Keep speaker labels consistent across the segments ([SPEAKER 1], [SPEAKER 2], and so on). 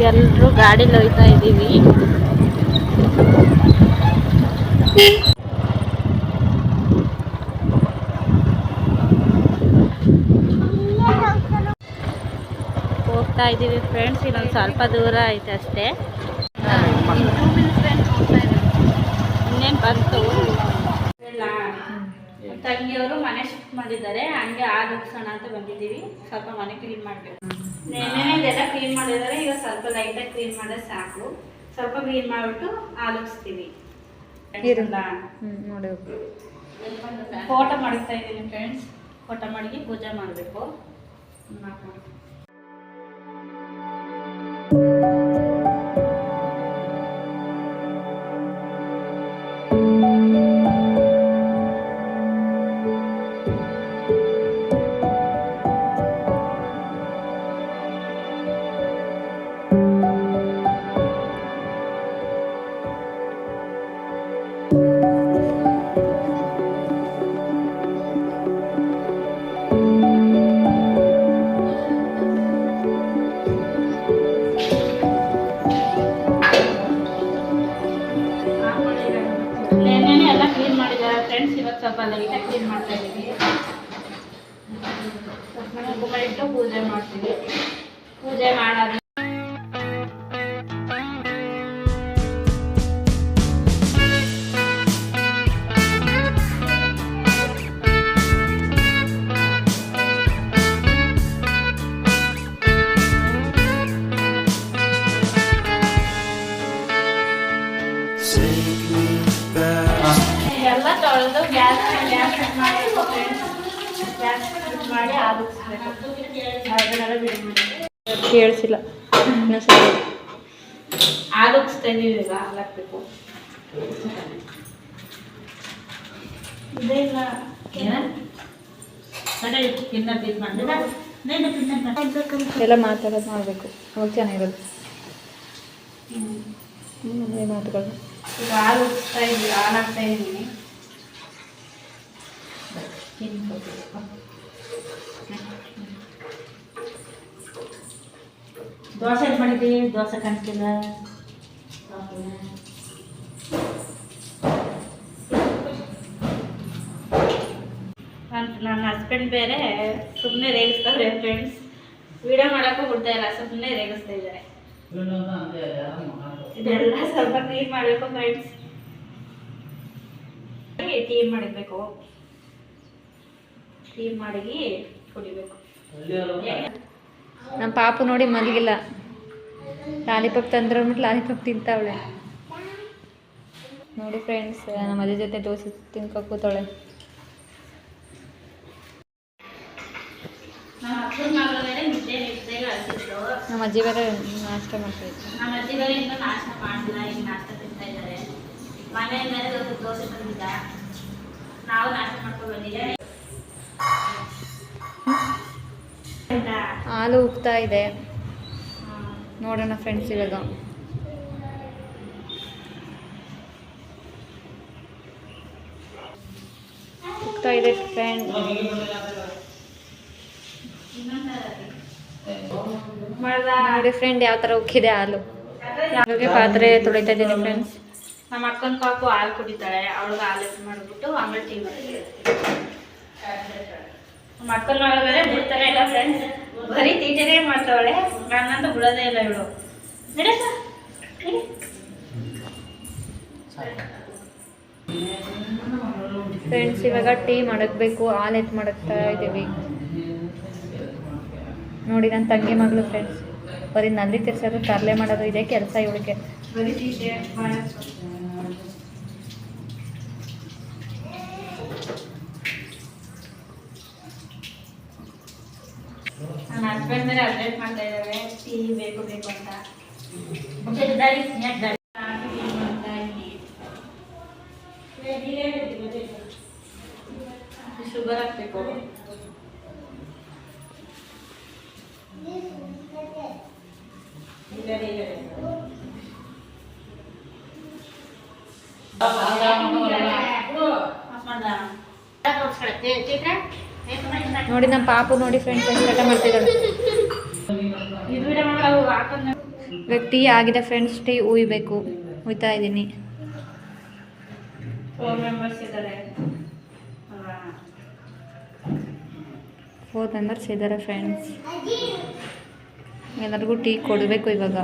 [SPEAKER 1] ಎಲ್ಲರೂ ಗಾಡೀಲಿ ಹೋಗ್ತಾ ಇದ್ದೀವಿ. ಹೋಗ್ತಾ ಇದ್ದೀವಿ ಫ್ರೆಂಡ್ಸ್. ಇನ್ನೊಂದು ಸ್ವಲ್ಪ ದೂರ ಐತೆ ಅಷ್ಟೇ. ಇನ್ನೇನು ಬಂತು. ತಂಗಿಯವರು ಮನೆ ಶಿಫ್ಟ್ ಮಾಡಿದ್ದಾರೆ, ಹಂಗೆ ಹಾಲು ಉಗ್ಸೋಣ ಅಂತ ಬಂದಿದ್ದೀವಿ. ಸ್ವಲ್ಪ ಮನೆ ಕ್ಲೀನ್ ಮಾಡಬೇಕು. ನೆನ್ನೆದೆಲ್ಲ ಕ್ಲೀನ್ ಮಾಡಿದ್ದಾರೆ, ಈಗ ಸ್ವಲ್ಪ ಲೈಟಾಗಿ ಕ್ಲೀನ್ ಮಾಡಿದ್ರೆ ಸಾಕು. ಸ್ವಲ್ಪ ಕ್ಲೀನ್ ಮಾಡಿಬಿಟ್ಟು ಹಾಲು ಉಗ್ಸ್ತೀವಿ. ಫೋಟೋ ಮಾಡ್ತಾ ಇದ್ದೀನಿ ಫ್ರೆಂಡ್ಸ್. ಫೋಟೋ ಮಾಡಿ ಪೂಜೆ ಮಾಡಬೇಕು. ಸ್ವಲ್ಪ ಲೈಟಾಗಿ ಕ್ಲೀನ್ ಮಾಡ್ತಾ ಇದ್ದೀವಿ. ಕುಂಕುಮ ಇಟ್ಟು ಪೂಜೆ ಮಾಡ್ತೀವಿ. ಪೂಜೆ ಮಾಡಾದ್ಮೇಲೆ ಎಲ್ಲ ತೊಳೆದು ಗ್ಯಾಸ್ ಕಟ್ ಮಾಡಬೇಕು ಫ್ರೆಂಡ್ಸ್. ಗ್ಯಾಸ್ ಕಟ್ ಮಾಡಿ ಹಾಲು ಉಗ್ಸ್ಬೇಕು. ಅದನ್ನೆಲ್ಲ ಬಿಡಿ ಕೇಳಿಸಿಲ್ಲ. ಹಾಲು ಉಗ್ಸ್ತಾ ಇದ್ದೀವಿ. ಈಗ ಹಾಲು ಹಾಕ್ಬೇಕು. ಇದೇಲ್ಲ ಎಲ್ಲ ಮಾತಾಡೋದು ಮಾಡಬೇಕು, ಅವಾಗ ಚೆನ್ನಾಗಿರೋದು. ಮಾತುಗಳು. ಈಗ ಹಾಲು ಉಗ್ಸ್ತಾ ಇದ್ದೀವಿ, ಹಾಲು ಹಾಕ್ತಾ ಇದ್ದೀನಿ. ದೋಸೆ ಮಾಡಿದ್ದೀವಿ. ದೋಸೆ ಕಾಣಿಸ್ತಿಲ್ಲ. ನನ್ನ ಹಸ್ಬೆಂಡ್ ಬೇರೆ ಸುಮ್ಮನೆ ರೇಗಿಸ್ತಾರೆ ಫ್ರೆಂಡ್ಸ್. ವಿಡಿಯೋ ಮಾಡೋಕ್ಕೂ ಬಿಡ್ತಾ ಇಲ್ಲ, ಸುಮ್ಮನೆ ರೇಗಿಸ್ತಾ ಇದ್ದಾರೆ. ಇದೆಲ್ಲ ಸ್ವಲ್ಪ ಕ್ಲೀನ್ ಮಾಡಬೇಕು ಫ್ರೆಂಡ್ಸ್. ಟೀ ಮಾಡಿಬೇಕು. ಟೀ ಮಾಡಿ ಕುಡಿಬೇಕು. ನಮ್ಮ ಪಾಪು ನೋಡಿ ಮಲಗಿಲ್ಲ. ಲಾಲಿಪಾಪ್ ತಂದ್ರೆ ಅಂದ್ಬಿಟ್ಟು ಲಾಲಿಪಾಪ್ ತಿಂತಾವಳೆ ನೋಡಿ ಫ್ರೆಂಡ್ಸ್. ನಮ್ಮ ಅಜ್ಜಿ ಜೊತೆ ದೋಸೆ ತಿನ್ಕೊ ಕೂತಾವಳೆ. ನಮ್ಮ ಅಜ್ಜಿ ಬೇರೆ ನಾಷ್ಟ ಮಾಡ್ತಾ ಇದ್ರು. ನಮ್ಮ ಅಜ್ಜಿ ಬೇರೆ ಇನ್ನೂ ನಾಷ್ಟ ಮಾಡಿಲ್ಲ, ಈಗ ನಾಷ್ಟ ತಿಂತಾ ಇದ್ದಾರೆ. ಮನೆಯಿಂದ ದೋಸೆ ತಂದಿದ್ದ, ನಾವು ನಾಷ್ಟ ಮಾಡ್ಕೊಂಡು ಬಂದಿದ್ದೇವೆ. ಹಾಲು ಉಗ್ತಾ ಇದೆ ನೋಡೋಣ ಫ್ರೆಂಡ್ಸ್. ಇವಾಗ ಉಗ್ತಾ ಇದೆ ಫ್ರೆಂಡ್. ನೋಡಿ ಫ್ರೆಂಡ್ ಯಾವ ಥರ ಉಕ್ಕಿದೆ ಹಾಲು. ಹಾಗೆ ಪಾತ್ರೆ ತೊಳಿತಾ ಇದ್ದೀನಿ ಫ್ರೆಂಡ್ಸ್. ನಮ್ಮ ಅಕ್ಕನ ಪಾಪು ಹಾಲು ಕುಡಿತಾಳೆ, ಅವಳಿಗೆ ಹಾಲು ಮಾಡಿಬಿಟ್ಟು ಆಮೇಲೆ ಟೀ ಮಾಡ್ತೀವಿ. ನಮ್ಮ ಅಕ್ಕನ ಒಳಗಡೆ ಬಿಡ್ತಾನೆ ಇಲ್ಲ ಫ್ರೆಂಡ್ಸ್, ಬರೀ ತೀಟೆನೇ ಮಾಡ್ತಾವಳೆ. ನನ್ನಂತೂ ಬಿಡೋದೇ ಇಲ್ಲ ಇವಳು. ಫ್ರೆಂಡ್ಸ್ ಇವಾಗ ಟೀ ಮಾಡಬೇಕು, ಹಾಲು ಎತ್ತು ಮಾಡುತ್ತಾ ಇದ್ದೀವಿ. ನೋಡಿ ನನ್ನ ತಂಗಿ ಮಗಳು ಫ್ರೆಂಡ್ಸ್, ಬರೀ ನಲ್ಲಿ ತಿರ್ಸೋದು ತರಲೆ ಮಾಡೋದು ಇದೇ ಕೆಲಸ ಇವಳಿಗೆ. ಬರೀ ಟೀಟೆ ನನ್ನ ಹಸ್ಬೆಂಡ್ ಮೇಲೆ ಅಪ್ಡೇಟ್ ಮಾಡ್ತಾ ಇದ್ದಾರೆ, ಟೀ ಬೇಕು ಬೇಕು ಅಂತ. ಶುಗರ್ ಹಾಕ್ಬೇಕು. ನೋಡಿ ನಮ್ಮ ಪಾಪು ನೋಡಿ ಫ್ರೆಂಡ್ಸ್ ಎಷ್ಟು ಮಾಡ್ತಿದ್ದಾಳೆ.
[SPEAKER 2] ಇವಾಗ ಟೀ ಆಗಿದೆ ಫ್ರೆಂಡ್ಸ್. ಟೀ ಉಯ್ಬೇಕು, ಉಯ್ತಾ ಇದ್ದೀನಿ.
[SPEAKER 1] 4 ಮೆಂಬರ್ಸ್ ಇದ್ದಾರೆ.
[SPEAKER 2] 4 ಮೆಂಬರ್ಸ್ ಇದ್ದಾರೆ ಫ್ರೆಂಡ್ಸ್. ಎಲ್ಲರಿಗೂ ಟೀ ಕೊಡಬೇಕು ಇವಾಗ.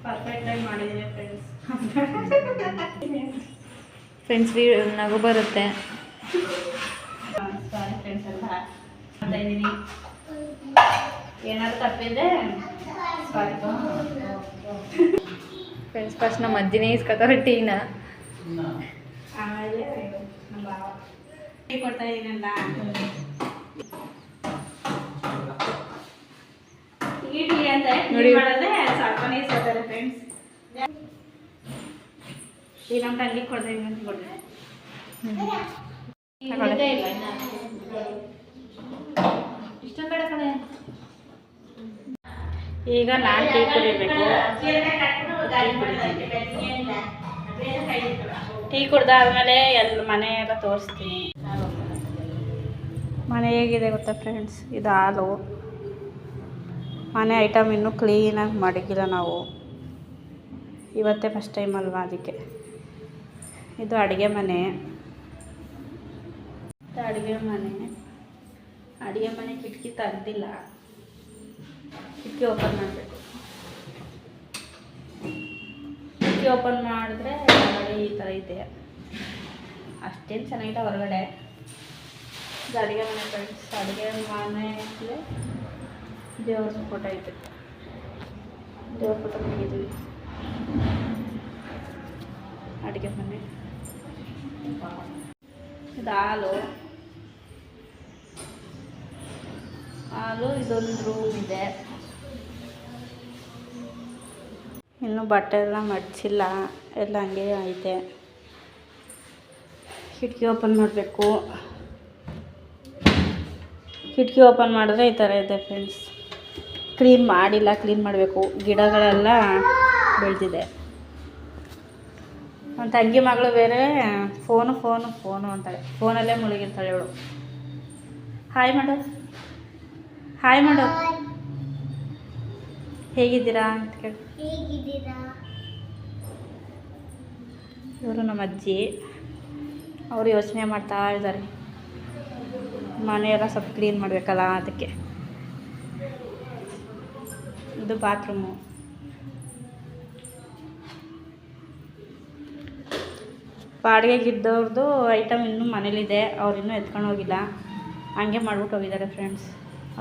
[SPEAKER 1] ಪರ್ಫೆಕ್ಟಾಗಿ ಮಾಡಿದ್ದೀನಿ
[SPEAKER 2] ಫ್ರೆಂಡ್ಸ್. ನಗು ಬರುತ್ತೆ.
[SPEAKER 1] ಸಾರಿ ಫ್ರೆಂಡ್ಸ್ ಎಲ್ಲ ಮಾಡ್ತಾ ಇದ್ದೀನಿ. ಏನಾದ್ರು ತಪ್ಪಿದ್ರೆ ಸಾರಿ
[SPEAKER 2] ಫ್ರೆಂಡ್ಸ್. ಫಸ್ಟ್ ನಮ್ಮ ಅಜ್ಜಿನೇ ಇಸ್ಕೊತಾರೆ ಟೀನ.
[SPEAKER 1] ಆಮೇಲೆ ನಮ್ಮ ಬಾವ ಟೀ ಕೊಡ್ತಾ ಇದ್ದೀನಲ್ಲ, ಈ ಟೀ ಅಂತ
[SPEAKER 2] ನೋಡಿ
[SPEAKER 1] ಮಾಡಿದ್ರೆ ಸ್ವಲ್ಪನೇ ಇಸ್ಕೊತಾರೆ ಫ್ರೆಂಡ್ಸ್. ಈ ನಮ್ಮ ತಂಗಿ ಕೊಡ್ತಾ ಇದ್ದೀನಿ ಅಂತ ಕೊಡ್ರಿ.
[SPEAKER 2] ಇಷ್ಟೊಂದು ಬೇಡ ಕಣೆ.
[SPEAKER 1] ಈಗ ನಾನು ಟೀ ಕುಡಿಬೇಕು. ಟೀ ಕುಡ್ದಾದ್ಮೇಲೆ ಮನೆ ಎಲ್ಲ ತೋರಿಸ್ತೀನಿ. ಮನೆ ಹೇಗಿದೆ ಗೊತ್ತಾ ಫ್ರೆಂಡ್ಸ್, ಇದು ಹಾಲು. ಮನೆ ಐಟಮ್ ಇನ್ನೂ ಕ್ಲೀನಾಗಿ ಮಡಗಿಲ್ಲ ನಾವು, ಇವತ್ತೇ ಫಸ್ಟ್ ಟೈಮ್ ಅಲ್ವಾ ಅದಕ್ಕೆ. ಇದು ಅಡುಗೆ ಮನೆ. ಅಡುಗೆ ಮನೆ ಕಿಟಕಿ ತೆಗ್ದಿಲ್ಲ, ಕಿಟಕಿ ಓಪನ್ ಮಾಡಬೇಕು. ಕಿಟಕಿ ಓಪನ್ ಮಾಡಿದ್ರೆ ಹೊರಗಡೆ ಈ ಥರ ಇದೆ. ಅಷ್ಟೇನು ಚೆನ್ನಾಗಿಲ್ಲ ಹೊರಗಡೆ. ಇದು ಅಡುಗೆ ಮನೆ ಫ್ರೆಂಡ್ಸ್. ಅಡುಗೆ ಮನೆಯಲ್ಲೇ ದೇವ್ರ ಫೋಟೋ ಐತೆ. ದೇವ್ರ ಫೋಟೋ ತೆಗಿದ್ದೀವಿ. ಅಡುಗೆ ಮನೆ. ಇದು ಹಾಲು. ಇದೊಂದು ರೂಮ್ ಇದೆ. ಇನ್ನು ಬಟ್ಟೆ ಎಲ್ಲ ಮಡಚಿಲ್ಲ, ಎಲ್ಲ ಹಂಗೆ ಐತೆ. ಕಿಟಕಿ ಓಪನ್ ಮಾಡಬೇಕು. ಕಿಟಕಿ ಓಪನ್ ಮಾಡಿದ್ರೆ ಈ ಥರ ಇದೆ ಫ್ರೆಂಡ್ಸ್. ಕ್ಲೀನ್ ಮಾಡಿಲ್ಲ, ಕ್ಲೀನ್ ಮಾಡಬೇಕು. ಗಿಡಗಳೆಲ್ಲ ಬೆಳೆದಿದೆ. ನನ್ನ ತಂಗಿ ಮಗಳು ಬೇರೆ ಫೋನು ಅಂತಾಳೆ. ಫೋನಲ್ಲೇ ಮುಳುಗಿರ್ತಾಳೆ ಇವಳು. ಹಾಯ್ ಮಾಡು, ಹಾಯ್ ಮಾಡು. ಹೇಗಿದ್ದೀರಾ ಅಂತ ಕೇಳಿ. ಇವರು ನಮ್ಮ ಅಜ್ಜಿ. ಅವರು ಯೋಚನೆ ಮಾಡ್ತಾ ಇದ್ದಾರೆ, ಮನೆಯೆಲ್ಲ ಸ್ವಲ್ಪ ಕ್ಲೀನ್ ಮಾಡಬೇಕಲ್ಲ ಅದಕ್ಕೆ. ಇದು ಬಾತ್ರೂಮು. ಬಾಡಿಗೆಗಿದ್ದವ್ರದ್ದು ಐಟಮ್ ಇನ್ನೂ ಮನೇಲಿದೆ. ಅವ್ರು ಇನ್ನೂ ಎತ್ಕೊಂಡು ಹೋಗಿಲ್ಲ, ಹಂಗೆ ಮಾಡ್ಬಿಟ್ಟು ಹೋಗಿದ್ದಾರೆ ಫ್ರೆಂಡ್ಸ್.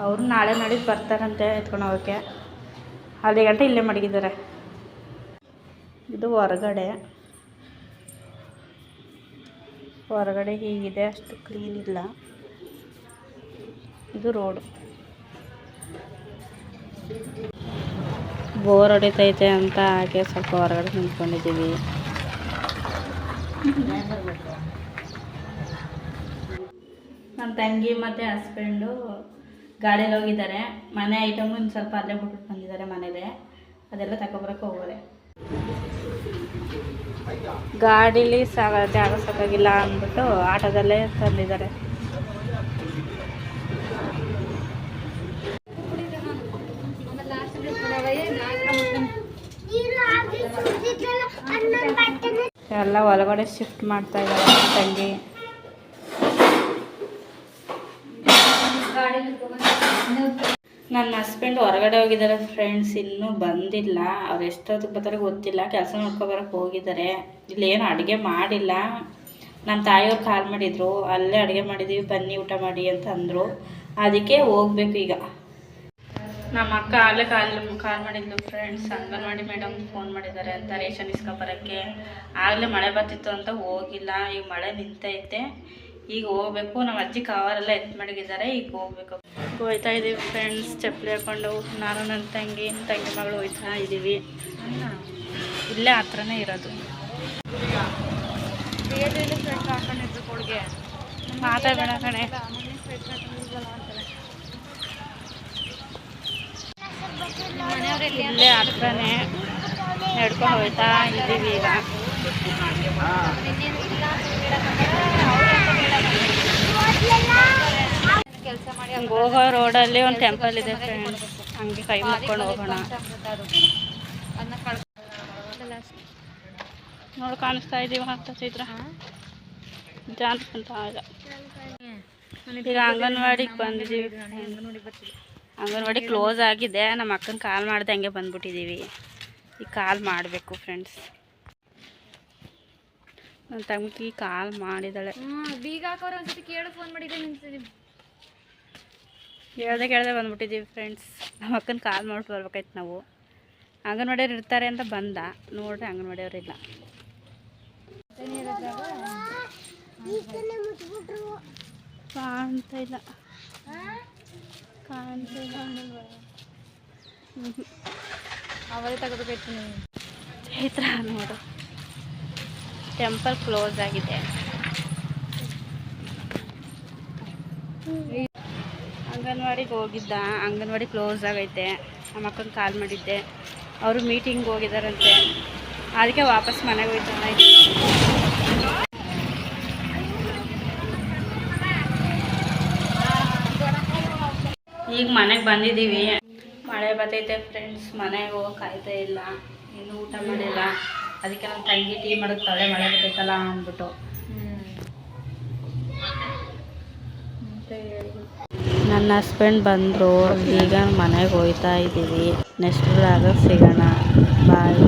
[SPEAKER 1] ಅವರು ನಾಳೆ ನಾಡಿದ್ದು ಬರ್ತಾರಂತೆ ಎತ್ಕೊಂಡು ಹೋಗೋಕ್ಕೆ. ಅಲ್ಲಿ ಗಂಟೆ ಇಲ್ಲೇ ಮಡಗಿದ್ದಾರೆ. ಇದು ಹೊರಗಡೆ ಹೀಗಿದೆ, ಅಷ್ಟು ಕ್ಲೀನ್ ಇಲ್ಲ. ಇದು ರೋಡು. ಬೋರ್ ಹೊಡಿತೈತೆ ಅಂತ ಹಾಗೆ ಸ್ವಲ್ಪ ಹೊರಗಡೆ ನಿಂತ್ಕೊಂಡಿದ್ದೀವಿ. ನಮ್ಮ ತಂಗಿ ಮತ್ತು ಹಸ್ಬೆಂಡು ಗಾಡೀಲಿ ಹೋಗಿದ್ದಾರೆ. ಮನೆ ಐಟಮು ಇನ್ನು ಸ್ವಲ್ಪ ಅಲ್ಲೇ ಬಿಟ್ಬಿಟ್ಟು ಬಂದಿದ್ದಾರೆ ಮನೇಲೆ. ಅದೆಲ್ಲ ತಗೊಬರಕ್ಕೆ ಹೋಗೋರೆ. ಗಾಡೀಲಿ ಜಾಗ ಸಾಕಾಗಿಲ್ಲ ಅಂದ್ಬಿಟ್ಟು ಆಟೋದಲ್ಲೇ ತಂದಿದ್ದಾರೆ. ಎಲ್ಲ ಒಳಗಡೆ ಶಿಫ್ಟ್ ಮಾಡ್ತಾ ಇದ್ದಾರೆ ತಂಗಿ. ನನ್ನ ಹಸ್ಬೆಂಡ್ ಹೊರಗಡೆ ಹೋಗಿದ್ದಾರೆ ಫ್ರೆಂಡ್ಸ್, ಇನ್ನೂ ಬಂದಿಲ್ಲ. ಅವ್ರು ಎಷ್ಟೊತ್ತಿಗೆ ಬರ್ತಾರೆ ಗೊತ್ತಿಲ್ಲ. ಕೆಲಸ ನೋಡ್ಕೊಬರಕ್ಕೆ ಹೋಗಿದ್ದಾರೆ. ಇಲ್ಲೇನು ಅಡುಗೆ ಮಾಡಿಲ್ಲ. ನಮ್ಮ ತಾಯಿಯವ್ರು ಕಾಲ್ ಮಾಡಿದರು, ಅಲ್ಲೇ ಅಡುಗೆ ಮಾಡಿದ್ದೀವಿ ಬನ್ನಿ ಊಟ ಮಾಡಿ ಅಂತ ಅಂದರು. ಅದಕ್ಕೆ ಹೋಗ್ಬೇಕು ಈಗ. ನಮ್ಮ ಅಕ್ಕ ಅಲ್ಲೇ ಕಾಲ್ ಮಾಡಿದ್ಲು ಫ್ರೆಂಡ್ಸ್. ಅಂಗನವಾಡಿ ಮೇಡಮ್ ಫೋನ್ ಮಾಡಿದ್ದಾರೆ ಅಂತ ರೇಷನ್ ಇಸ್ಕೊಬರೋಕ್ಕೆ. ಆಗಲೇ ಮಳೆ ಬರ್ತಿತ್ತು ಅಂತ ಹೋಗಿಲ್ಲ. ಈಗ ಮಳೆ ನಿಂತೈತೆ, ಈಗ ಹೋಗ್ಬೇಕು. ನಮ್ಮ ಅಜ್ಜಿ ಕಾವರೆಲ್ಲ ಎತ್ತು ಮಡಗಿದ್ದಾರೆ, ಈಗ ಹೋಗ್ಬೇಕು. ಹೋಯ್ತಾ ಇದ್ದೀವಿ ಫ್ರೆಂಡ್ಸ್. ಚಪ್ಪಲಿ ಹಾಕ್ಕೊಂಡು ನಾನು ನನ್ನ ತಂಗಿ ಮಗಳು ಹೋಯ್ತಾ ಇದ್ದೀವಿ. ಇಲ್ಲೇ ಹತ್ರನೇ ಇರೋದು. ಮಾತಾಡಬೇಡ ಕಣೆ. ಇಲ್ಲೇ ಹತ್ರನೇ ನಡ್ಕೊಂಡು ಹೋಯ್ತಾ ಇದ್ದೀವಿ ಈಗ. ಹಂಗೆ ಹೋಗೋ ರೋಡಲ್ಲಿ ಒಂದು ಟೆಂಪಲ್ ಇದೆ ಫ್ರೆಂಡ್ಸ್, ಹಂಗೆ ಕೈ ಮುಕ್ಕೊಂಡು ಹೋಗೋಣ. ನೋಡಿ ಕಾಣಿಸ್ತಾ ಇದೀವ ಅಂತ ಚಿತ್ರ ಜಾನ್ ಅಂತ ಆಗ. ಈಗ ಅಂಗನವಾಡಿಗೆ ಬಂದಿದ್ದೀವಿ. ಅಂಗನವಾಡಿ ಕ್ಲೋಸ್ ಆಗಿದೆ. ನಮ್ಮ ಅಕ್ಕನ ಕಾಲ್ ಮಾಡಿದೆ ಹಂಗೆ ಬಂದ್ಬಿಟ್ಟಿದ್ದೀವಿ. ಈಗ ಕಾಲ್ ಮಾಡಬೇಕು ಫ್ರೆಂಡ್ಸ್. ನನ್ನ ತಂಗಿ ಕಾಲ್ ಮಾಡಿದ್ದಾಳೆ.
[SPEAKER 2] ಬೀಗ ಹಾಕೋರು ಒಂದ್ಸತಿ ಕೇಳು, ಫೋನ್ ಮಾಡಿದ್ದೆ
[SPEAKER 1] ಕೇಳ್ದೆ ಬಂದ್ಬಿಟ್ಟಿದ್ದೀವಿ ಫ್ರೆಂಡ್ಸ್. ನಮ್ಮ ಅಕ್ಕನ ಕಾಲ್ ಮಾಡ್ಬಿಟ್ಟು ಬರ್ಬೇಕಾಯ್ತು ನಾವು. ಅಂಗನವಾಡಿಯವ್ರು ಇರ್ತಾರೆ ಅಂತ ಬಂದ, ನೋಡ್ರಿ ಅಂಗನವಾಡಿಯವ್ರು ಇಲ್ಲ. ಕಾಣ್ತಾ ಇಲ್ಲ
[SPEAKER 2] ಅವರೇ ತಗೋಬೇಕಾಯ್ತು ನೀವು.
[SPEAKER 1] ಚೈತ್ರ ನೋಡು, ಟೆಂಪಲ್ ಕ್ಲೋಸ್ ಆಗಿದೆ. ಅಂಗನವಾಡಿಗೆ ಹೋಗಿದ್ದ, ಅಂಗನವಾಡಿ ಕ್ಲೋಸ್ ಆಗೈತೆ. ನಮ್ಮ ಅಕ್ಕನ ಕಾಲ್ ಮಾಡಿದ್ದೆ, ಅವರು ಮೀಟಿಂಗ್ ಹೋಗಿದ್ದಾರಂತೆ, ಅದಕ್ಕೆ ವಾಪಸ್ ಮನೆಗೆ ಹೋಗ್ತಾನೆ. ಈಗ ಮನೆಗೆ ಬಂದಿದ್ದೀವಿ. ಮಳೆ ಬರ್ತೈತೆ ಫ್ರೆಂಡ್ಸ್. ಮನೆಗೆ ಹೋಗಕ್ಕೆ ಕಾಯ್ತಾ ಇಲ್ಲ, ಇನ್ನೂ ಊಟ ಮಾಡಿಲ್ಲ. ಅದಕ್ಕೆ ನಮ್ಮ ತಂಗಿ ಟೀ ಮಾಡುತ್ತಾಳೆ, ಮಳೆ ಬರ್ತೈತಲ್ಲ ಅಂದ್ಬಿಟ್ಟು. ನನ್ನ ಹಸ್ಬೆಂಡ್ ಬಂದರು. ಈಗ ಮನೆಗೆ ಹೋಗ್ತಾ ಇದ್ದೀವಿ. ನೆಕ್ಸ್ಟ್ ಬ್ಲಾಗಲ್ಲಿ ಸಿಗೋಣ. ಬಾಯ್.